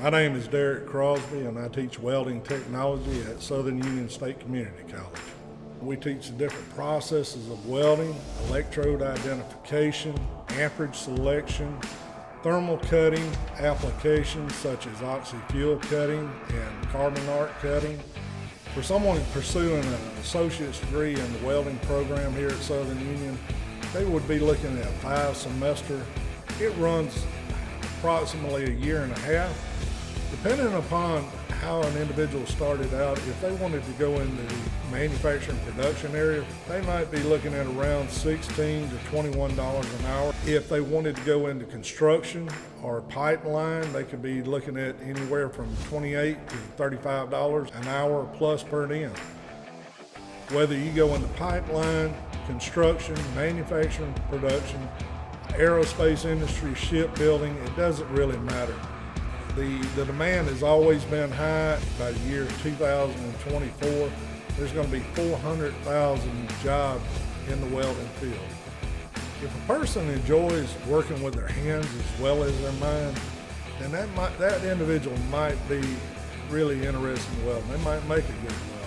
My name is Derek Crosby, and I teach welding technology at Southern Union State Community College. We teach the different processes of welding, electrode identification, amperage selection, thermal cutting applications such as oxy-fuel cutting and carbon arc cutting. For someone pursuing an associate's degree in the welding program here at Southern Union, they would be looking at 5 semesters. It runs approximately a year and a half. Depending upon how an individual started out, if they wanted to go into the manufacturing production area, they might be looking at around $16 to $21 an hour. If they wanted to go into construction or pipeline, they could be looking at anywhere from $28 to $35 an hour plus per diem. Whether you go into pipeline, construction, manufacturing, production, aerospace industry, shipbuilding, it doesn't really matter. The demand has always been high. By the year 2024, there's going to be 400,000 jobs in the welding field. If a person enjoys working with their hands as well as their mind, then that individual might be really interested in welding. They might make a good welder.